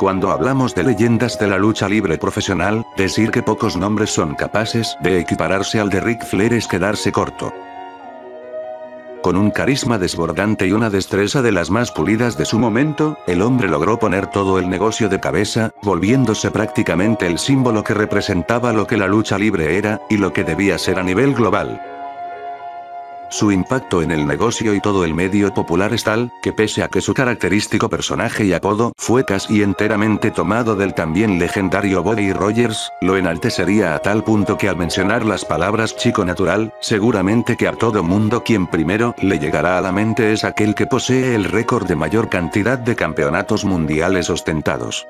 Cuando hablamos de leyendas de la lucha libre profesional, decir que pocos nombres son capaces de equipararse al de Ric Flair es quedarse corto. Con un carisma desbordante y una destreza de las más pulidas de su momento, el hombre logró poner todo el negocio de cabeza, volviéndose prácticamente el símbolo que representaba lo que la lucha libre era, y lo que debía ser a nivel global. Su impacto en el negocio y todo el medio popular es tal, que pese a que su característico personaje y apodo fue casi enteramente tomado del también legendario Buddy Rogers, lo enaltecería a tal punto que al mencionar las palabras chico natural, seguramente que a todo mundo quien primero le llegará a la mente es aquel que posee el récord de mayor cantidad de campeonatos mundiales ostentados.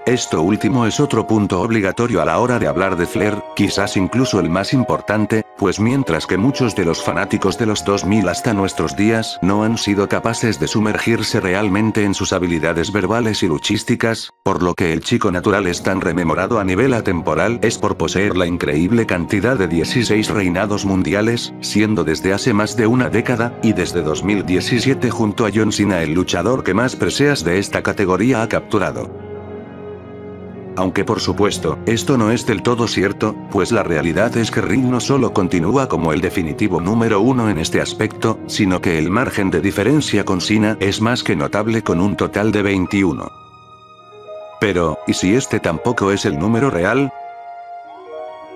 Esto último es otro punto obligatorio a la hora de hablar de Flair, quizás incluso el más importante, pues mientras que muchos de los fanáticos de los 2000 hasta nuestros días no han sido capaces de sumergirse realmente en sus habilidades verbales y luchísticas, por lo que el chico natural es tan rememorado a nivel atemporal es por poseer la increíble cantidad de 16 reinados mundiales, siendo desde hace más de una década, y desde 2017 junto a John Cena el luchador que más preseas de esta categoría ha capturado. Aunque por supuesto, esto no es del todo cierto, pues la realidad es que Ring no solo continúa como el definitivo número uno en este aspecto, sino que el margen de diferencia con Cena es más que notable con un total de 21. Pero, ¿y si este tampoco es el número real?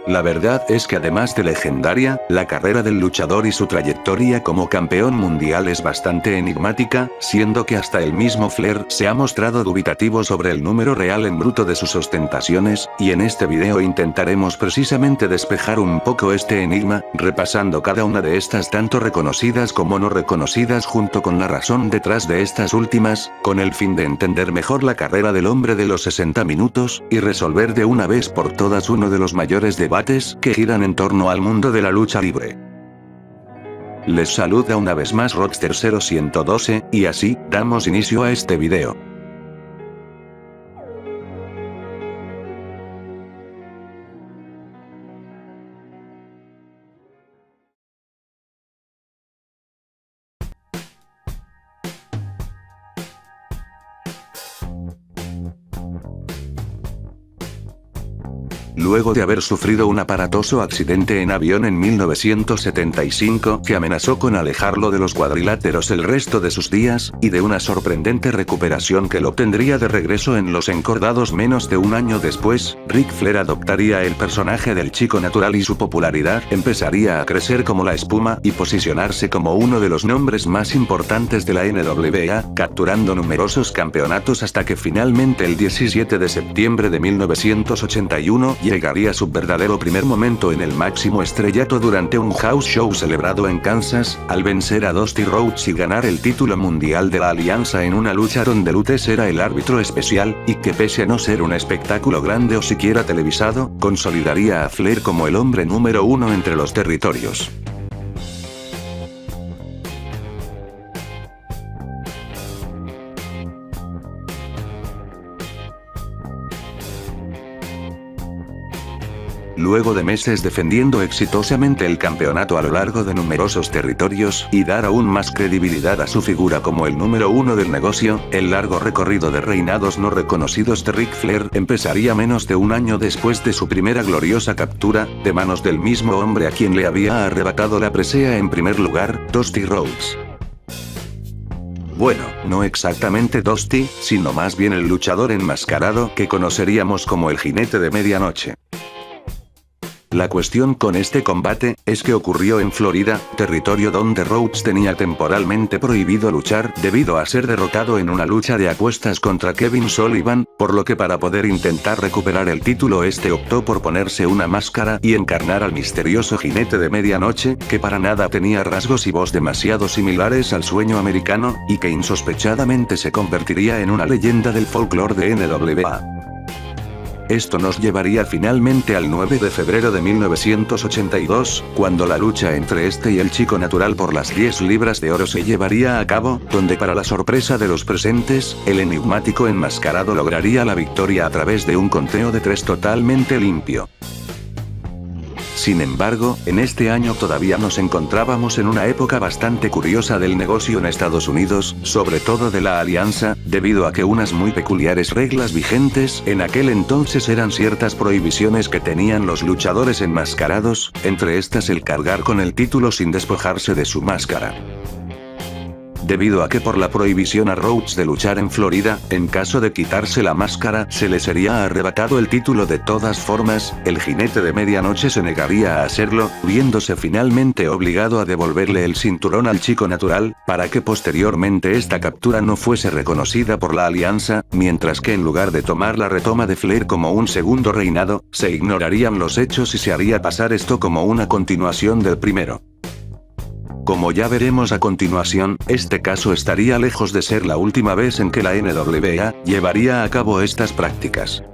La verdad es que además de legendaria, la carrera del luchador y su trayectoria como campeón mundial es bastante enigmática, siendo que hasta el mismo Flair se ha mostrado dubitativo sobre el número real en bruto de sus ostentaciones, y en este video intentaremos precisamente despejar un poco este enigma, repasando cada una de estas tanto reconocidas como no reconocidas junto con la razón detrás de estas últimas, con el fin de entender mejor la carrera del hombre de los 60 minutos, y resolver de una vez por todas uno de los mayores debates que giran en torno al mundo de la lucha libre. Les saluda una vez más Rockster 0112, y así, damos inicio a este video. Luego de haber sufrido un aparatoso accidente en avión en 1975 que amenazó con alejarlo de los cuadriláteros el resto de sus días, y de una sorprendente recuperación que lo obtendría de regreso en los encordados menos de un año después, Ric Flair adoptaría el personaje del chico natural y su popularidad empezaría a crecer como la espuma y posicionarse como uno de los nombres más importantes de la NWA, capturando numerosos campeonatos hasta que finalmente el 17 de septiembre de 1981 llegaría su verdadero primer momento en el máximo estrellato durante un house show celebrado en Kansas, al vencer a Dusty Rhodes y ganar el título mundial de la alianza en una lucha donde Lutes era el árbitro especial, y que pese a no ser un espectáculo grande o siquiera televisado, consolidaría a Flair como el hombre número uno entre los territorios. Luego de meses defendiendo exitosamente el campeonato a lo largo de numerosos territorios, y dar aún más credibilidad a su figura como el número uno del negocio, el largo recorrido de reinados no reconocidos de Ric Flair empezaría menos de un año después de su primera gloriosa captura, de manos del mismo hombre a quien le había arrebatado la presea en primer lugar, Dusty Rhodes. Bueno, no exactamente Dusty, sino más bien el luchador enmascarado que conoceríamos como el Jinete de Medianoche. La cuestión con este combate, es que ocurrió en Florida, territorio donde Rhodes tenía temporalmente prohibido luchar debido a ser derrotado en una lucha de apuestas contra Kevin Sullivan, por lo que para poder intentar recuperar el título este optó por ponerse una máscara y encarnar al misterioso Jinete de Medianoche, que para nada tenía rasgos y voz demasiado similares al sueño americano, y que insospechadamente se convertiría en una leyenda del folclore de NWA. Esto nos llevaría finalmente al 9 de febrero de 1982, cuando la lucha entre este y el chico natural por las 10 libras de oro se llevaría a cabo, donde para la sorpresa de los presentes, el enigmático enmascarado lograría la victoria a través de un conteo de 3 totalmente limpio. Sin embargo, en este año todavía nos encontrábamos en una época bastante curiosa del negocio en Estados Unidos, sobre todo de la alianza, debido a que unas muy peculiares reglas vigentes en aquel entonces eran ciertas prohibiciones que tenían los luchadores enmascarados, entre estas el cargar con el título sin despojarse de su máscara. Debido a que por la prohibición a Rhodes de luchar en Florida, en caso de quitarse la máscara, se le sería arrebatado el título de todas formas, el jinete de medianoche se negaría a hacerlo, viéndose finalmente obligado a devolverle el cinturón al chico natural, para que posteriormente esta captura no fuese reconocida por la alianza, mientras que en lugar de tomar la retoma de Flair como un segundo reinado, se ignorarían los hechos y se haría pasar esto como una continuación del primero. Como ya veremos a continuación, este caso estaría lejos de ser la última vez en que la NWA llevaría a cabo estas prácticas.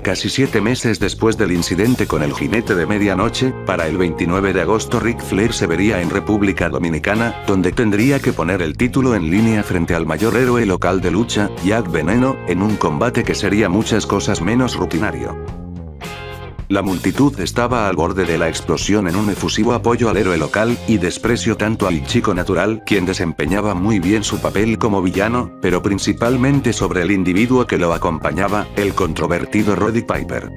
Casi 7 meses después del incidente con el jinete de medianoche, para el 29 de agosto Ric Flair se vería en República Dominicana, donde tendría que poner el título en línea frente al mayor héroe local de lucha, Jack Veneno, en un combate que sería muchas cosas menos rutinario. La multitud estaba al borde de la explosión en un efusivo apoyo al héroe local, y desprecio tanto al chico natural, quien desempeñaba muy bien su papel como villano, pero principalmente sobre el individuo que lo acompañaba, el controvertido Roddy Piper.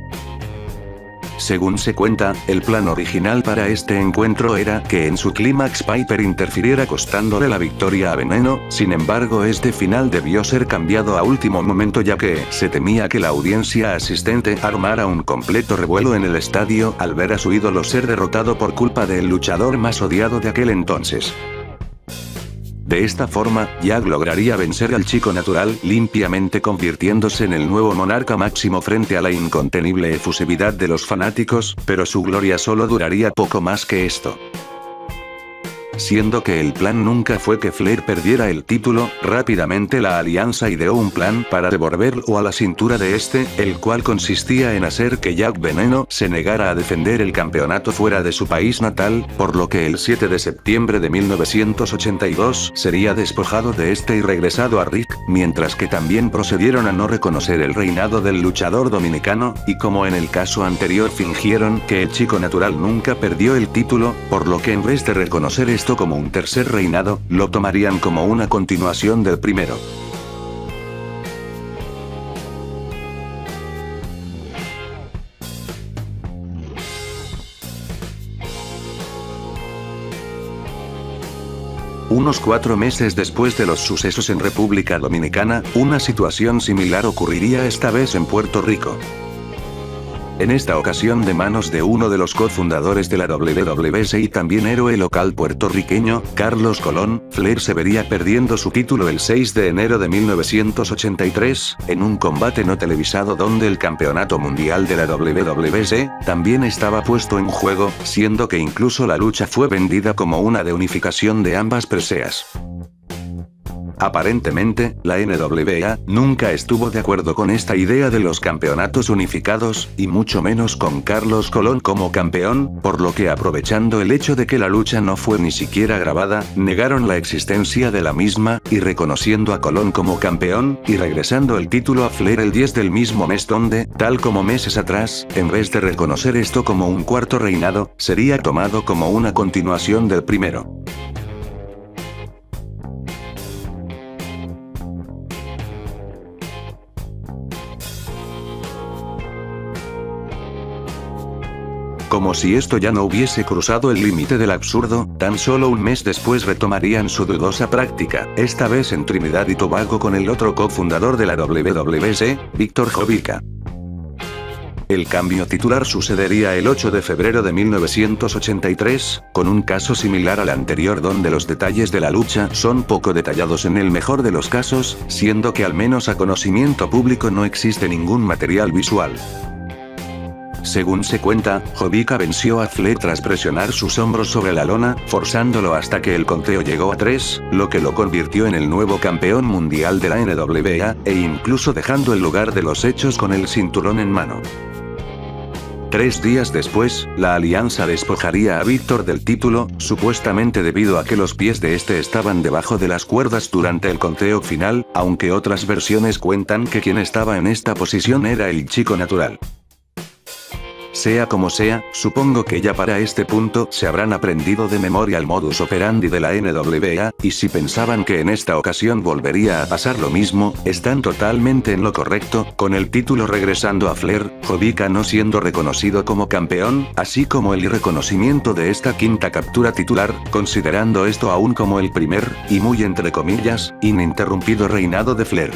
Según se cuenta, el plan original para este encuentro era que en su clímax Piper interfiriera costándole la victoria a Veneno, sin embargo este final debió ser cambiado a último momento ya que se temía que la audiencia asistente armara un completo revuelo en el estadio al ver a su ídolo ser derrotado por culpa del luchador más odiado de aquel entonces. De esta forma, Jack lograría vencer al chico natural limpiamente convirtiéndose en el nuevo monarca máximo frente a la incontenible efusividad de los fanáticos, pero su gloria solo duraría poco más que esto. Siendo que el plan nunca fue que Flair perdiera el título, rápidamente la alianza ideó un plan para devolverlo a la cintura de este, el cual consistía en hacer que Jack Veneno se negara a defender el campeonato fuera de su país natal, por lo que el 7 de septiembre de 1982 sería despojado de este y regresado a Rick, mientras que también procedieron a no reconocer el reinado del luchador dominicano, y como en el caso anterior fingieron que el chico natural nunca perdió el título, por lo que en vez de reconocer esto como un tercer reinado, lo tomarían como una continuación del primero. Unos 4 meses después de los sucesos en República Dominicana, una situación similar ocurriría esta vez en Puerto Rico. En esta ocasión de manos de uno de los cofundadores de la WWC y también héroe local puertorriqueño, Carlos Colón, Flair se vería perdiendo su título el 6 de enero de 1983, en un combate no televisado donde el campeonato mundial de la WWC también estaba puesto en juego, siendo que incluso la lucha fue vendida como una de unificación de ambas preseas. Aparentemente, la NWA nunca estuvo de acuerdo con esta idea de los campeonatos unificados, y mucho menos con Carlos Colón como campeón, por lo que aprovechando el hecho de que la lucha no fue ni siquiera grabada, negaron la existencia de la misma, y reconociendo a Colón como campeón, y regresando el título a Flair el 10 del mismo mes donde, tal como meses atrás, en vez de reconocer esto como un cuarto reinado, sería tomado como una continuación del primero. Como si esto ya no hubiese cruzado el límite del absurdo, tan solo un mes después retomarían su dudosa práctica, esta vez en Trinidad y Tobago con el otro cofundador de la WWC, Víctor Jovica. El cambio titular sucedería el 8 de febrero de 1983, con un caso similar al anterior donde los detalles de la lucha son poco detallados en el mejor de los casos, siendo que al menos a conocimiento público no existe ningún material visual. Según se cuenta, Jovica venció a Flair tras presionar sus hombros sobre la lona, forzándolo hasta que el conteo llegó a 3, lo que lo convirtió en el nuevo campeón mundial de la NWA, e incluso dejando el lugar de los hechos con el cinturón en mano. 3 días después, la alianza despojaría a Víctor del título, supuestamente debido a que los pies de este estaban debajo de las cuerdas durante el conteo final, aunque otras versiones cuentan que quien estaba en esta posición era el Chico Natural. Sea como sea, supongo que ya para este punto se habrán aprendido de memoria el modus operandi de la NWA, y si pensaban que en esta ocasión volvería a pasar lo mismo, están totalmente en lo correcto, con el título regresando a Flair, Jovica no siendo reconocido como campeón, así como el irreconocimiento de esta quinta captura titular, considerando esto aún como el primer, y muy entre comillas, ininterrumpido reinado de Flair.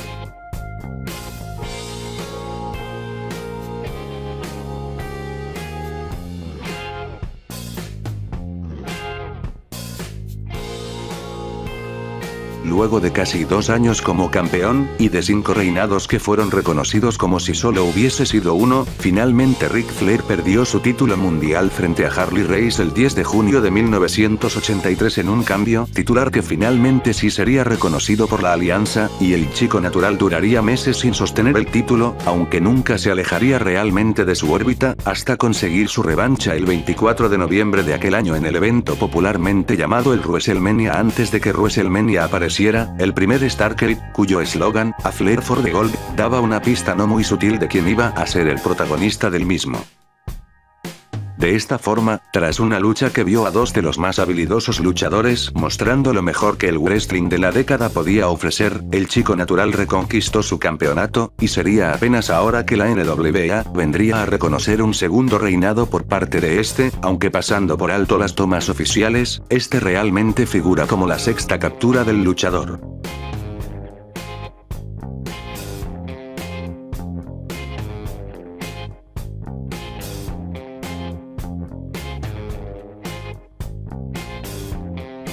Luego de casi 2 años como campeón, y de 5 reinados que fueron reconocidos como si solo hubiese sido uno, finalmente Ric Flair perdió su título mundial frente a Harley Race el 10 de junio de 1983 en un cambio titular que finalmente sí sería reconocido por la alianza, y el Chico Natural duraría meses sin sostener el título, aunque nunca se alejaría realmente de su órbita, hasta conseguir su revancha el 24 de noviembre de aquel año en el evento popularmente llamado el WrestleMania antes de que WrestleMania apareciera. El primer Starrcade, cuyo eslogan, "A Flair for the Gold", daba una pista no muy sutil de quién iba a ser el protagonista del mismo. De esta forma, tras una lucha que vio a 2 de los más habilidosos luchadores mostrando lo mejor que el wrestling de la década podía ofrecer, el Chico Natural reconquistó su campeonato, y sería apenas ahora que la NWA vendría a reconocer un segundo reinado por parte de este, aunque pasando por alto las tomas oficiales, este realmente figura como la sexta captura del luchador.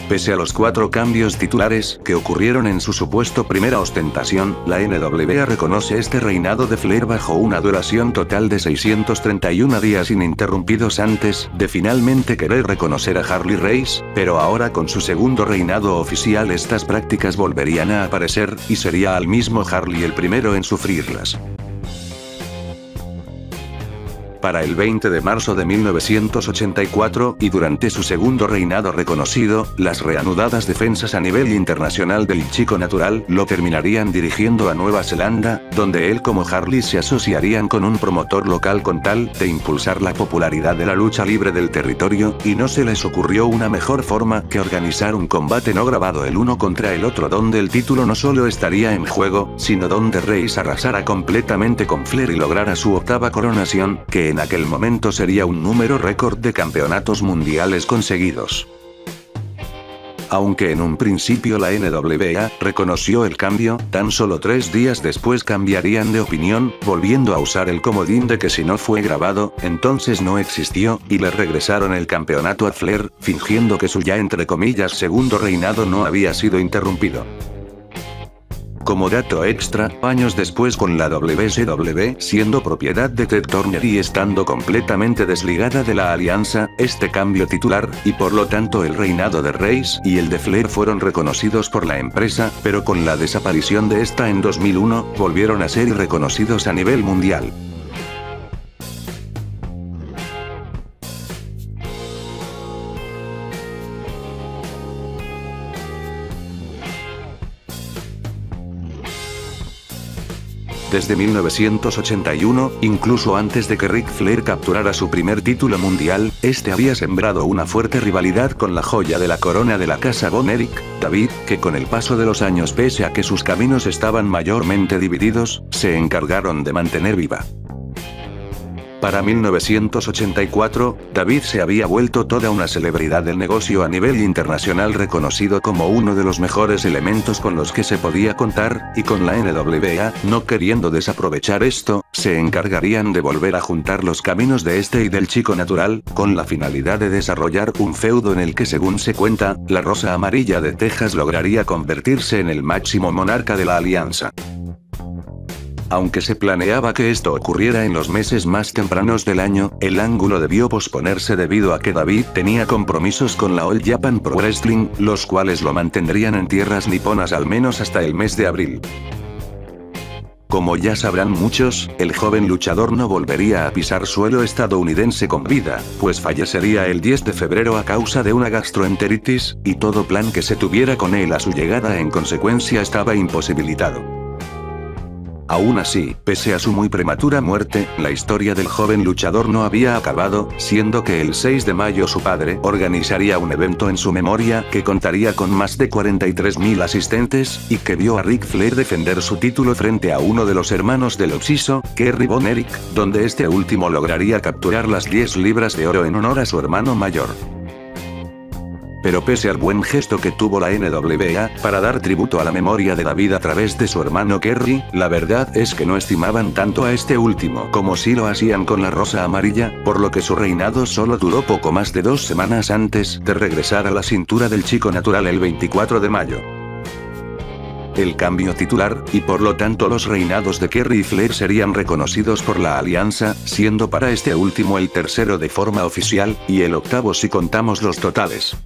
Pese a los 4 cambios titulares que ocurrieron en su supuesto primera ostentación, la NWA reconoce este reinado de Flair bajo una duración total de 631 días ininterrumpidos antes de finalmente querer reconocer a Harley Race, pero ahora con su segundo reinado oficial estas prácticas volverían a aparecer, y sería al mismo Harley el primero en sufrirlas. Para el 20 de marzo de 1984, y durante su segundo reinado reconocido, las reanudadas defensas a nivel internacional del Chico Natural lo terminarían dirigiendo a Nueva Zelanda, donde él como Harley se asociarían con un promotor local con tal de impulsar la popularidad de la lucha libre del territorio, y no se les ocurrió una mejor forma que organizar un combate no grabado el uno contra el otro donde el título no solo estaría en juego, sino donde Race arrasara completamente con Flair y lograra su 8ª coronación, que en aquel momento sería un número récord de campeonatos mundiales conseguidos. Aunque en un principio la NWA reconoció el cambio, tan solo 3 días después cambiarían de opinión, volviendo a usar el comodín de que si no fue grabado, entonces no existió, y le regresaron el campeonato a Flair, fingiendo que su ya entre comillas segundo reinado no había sido interrumpido. Como dato extra, años después con la WCW siendo propiedad de Ted Turner y estando completamente desligada de la alianza, este cambio titular, y por lo tanto el reinado de Race y el de Flair fueron reconocidos por la empresa, pero con la desaparición de esta en 2001, volvieron a ser reconocidos a nivel mundial. Desde 1981, incluso antes de que Ric Flair capturara su primer título mundial, este había sembrado una fuerte rivalidad con la joya de la corona de la casa Von Erich, David, que con el paso de los años pese a que sus caminos estaban mayormente divididos, se encargaron de mantener viva. Para 1984, David se había vuelto toda una celebridad del negocio a nivel internacional reconocido como uno de los mejores elementos con los que se podía contar, y con la NWA, no queriendo desaprovechar esto, se encargarían de volver a juntar los caminos de este y del Chico Natural, con la finalidad de desarrollar un feudo en el que según se cuenta, la Rosa Amarilla de Texas lograría convertirse en el máximo monarca de la alianza. Aunque se planeaba que esto ocurriera en los meses más tempranos del año, el ángulo debió posponerse debido a que David tenía compromisos con la All Japan Pro Wrestling, los cuales lo mantendrían en tierras niponas al menos hasta el mes de abril. Como ya sabrán muchos, el joven luchador no volvería a pisar suelo estadounidense con vida, pues fallecería el 10 de febrero a causa de una gastroenteritis, y todo plan que se tuviera con él a su llegada en consecuencia estaba imposibilitado. Aún así, pese a su muy prematura muerte, la historia del joven luchador no había acabado, siendo que el 6 de mayo su padre organizaría un evento en su memoria que contaría con más de 43.000 asistentes, y que vio a Ric Flair defender su título frente a uno de los hermanos del Occiso, Kerry Von Erich, donde este último lograría capturar las 10 libras de oro en honor a su hermano mayor. Pero pese al buen gesto que tuvo la NWA para dar tributo a la memoria de David a través de su hermano Kerry, la verdad es que no estimaban tanto a este último como si lo hacían con la Rosa Amarilla, por lo que su reinado solo duró poco más de 2 semanas antes de regresar a la cintura del Chico Natural el 24 de mayo. El cambio titular, y por lo tanto los reinados de Kerry y Flair serían reconocidos por la alianza, siendo para este último el tercero de forma oficial, y el octavo si contamos los totales.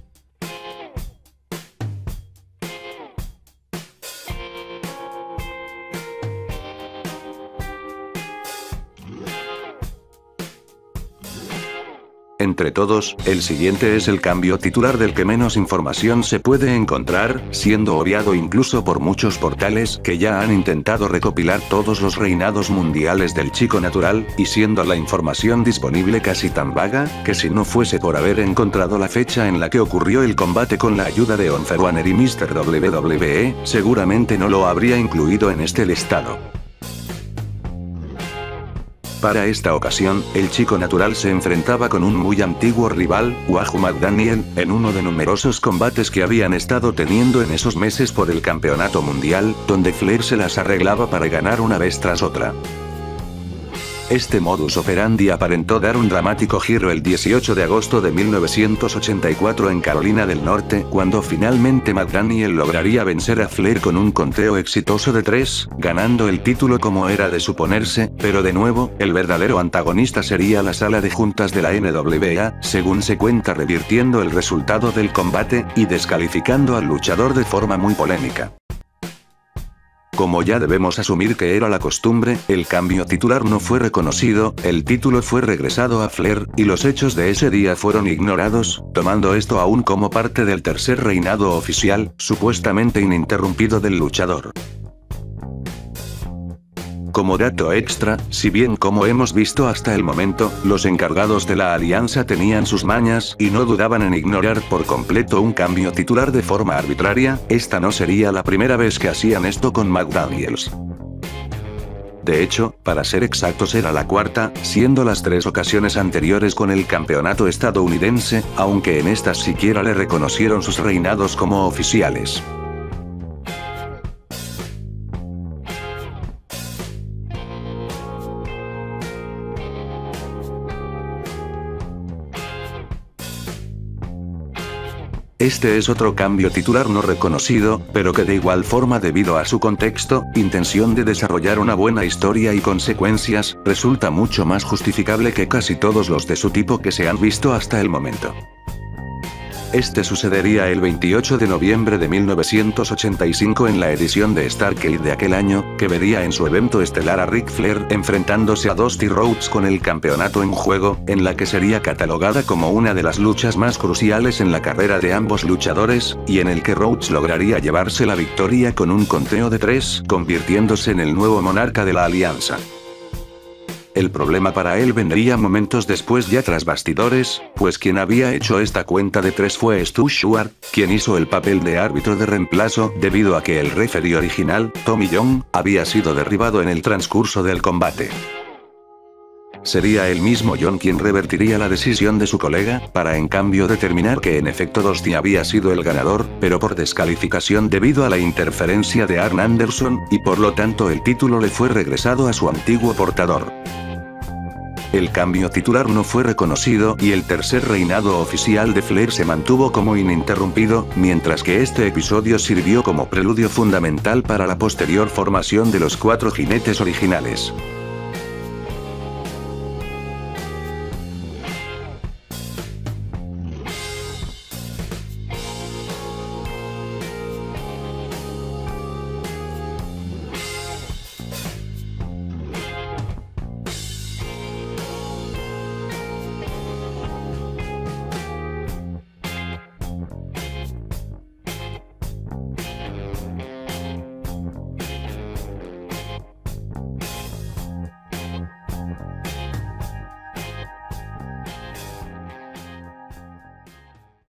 Entre todos, el siguiente es el cambio titular del que menos información se puede encontrar, siendo obviado incluso por muchos portales que ya han intentado recopilar todos los reinados mundiales del Chico Natural, y siendo la información disponible casi tan vaga, que si no fuese por haber encontrado la fecha en la que ocurrió el combate con la ayuda de Unfair One y Mr. WWE, seguramente no lo habría incluido en este listado. Para esta ocasión, el Chico Natural se enfrentaba con un muy antiguo rival, Wahoo McDaniel, en uno de numerosos combates que habían estado teniendo en esos meses por el campeonato mundial, donde Flair se las arreglaba para ganar una vez tras otra. Este modus operandi aparentó dar un dramático giro el 18 de agosto de 1984 en Carolina del Norte, cuando finalmente McDaniel lograría vencer a Flair con un conteo exitoso de 3, ganando el título como era de suponerse, pero de nuevo, el verdadero antagonista sería la sala de juntas de la NWA, según se cuenta, revirtiendo el resultado del combate, y descalificando al luchador de forma muy polémica. Como ya debemos asumir que era la costumbre, el cambio titular no fue reconocido, el título fue regresado a Flair, y los hechos de ese día fueron ignorados, tomando esto aún como parte del tercer reinado oficial, supuestamente ininterrumpido del luchador. Como dato extra, si bien como hemos visto hasta el momento, los encargados de la alianza tenían sus mañas y no dudaban en ignorar por completo un cambio titular de forma arbitraria, esta no sería la primera vez que hacían esto con McDaniels. De hecho, para ser exactos era la cuarta, siendo las 3 ocasiones anteriores con el campeonato estadounidense, aunque en estas siquiera le reconocieron sus reinados como oficiales. Este es otro cambio titular no reconocido, pero que de igual forma debido a su contexto, intención de desarrollar una buena historia y consecuencias, resulta mucho más justificable que casi todos los de su tipo que se han visto hasta el momento. Este sucedería el 28 de noviembre de 1985 en la edición de Starrcade de aquel año, que vería en su evento estelar a Ric Flair enfrentándose a Dusty Rhodes con el campeonato en juego, en la que sería catalogada como una de las luchas más cruciales en la carrera de ambos luchadores, y en el que Rhodes lograría llevarse la victoria con un conteo de 3, convirtiéndose en el nuevo monarca de la alianza. El problema para él vendría momentos después ya tras bastidores, pues quien había hecho esta cuenta de 3 fue Stu Short, quien hizo el papel de árbitro de reemplazo debido a que el referee original, Tommy Young, había sido derribado en el transcurso del combate. Sería el mismo John quien revertiría la decisión de su colega, para en cambio determinar que en efecto Dusty había sido el ganador, pero por descalificación debido a la interferencia de Arn Anderson, y por lo tanto el título le fue regresado a su antiguo portador. El cambio titular no fue reconocido y el tercer reinado oficial de Flair se mantuvo como ininterrumpido, mientras que este episodio sirvió como preludio fundamental para la posterior formación de los 4 jinetes originales.